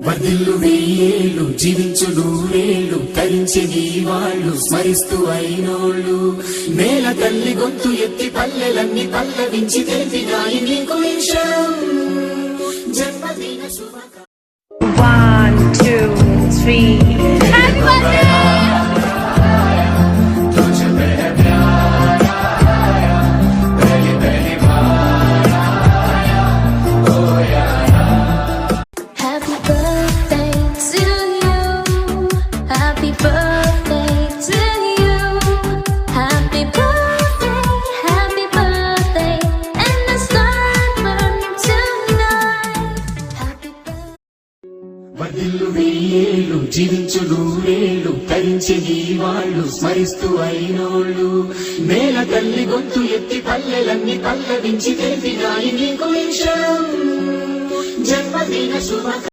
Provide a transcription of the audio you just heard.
వర్ధిల్లు వెయ్యేళ్ళు జీవించు నూరేళ్ళు తరించి నీ వాళ్ళు స్మరిస్తూ అయినోళ్ళు నేల తల్లి గొంతు ఎత్తి పల్లెలన్నీ పల్లవించి తెలిపినాయి నీకు విషయం జన్మదిన శుభాకాంక్షలు. 1 2 3 Happy birthday! వర్ధిల్లు వెయ్యేళ్ళు జీవించు నూరేళ్ళు తరించి నీ వాళ్ళు స్మరిస్తూ అయినోళ్ళు నేల తల్లి గొంతు ఎత్తి పల్లెలన్నీ పల్లవించి తెలిపినాయి నీకు విషయం జన్మదిన శుభాకాంక్షలు.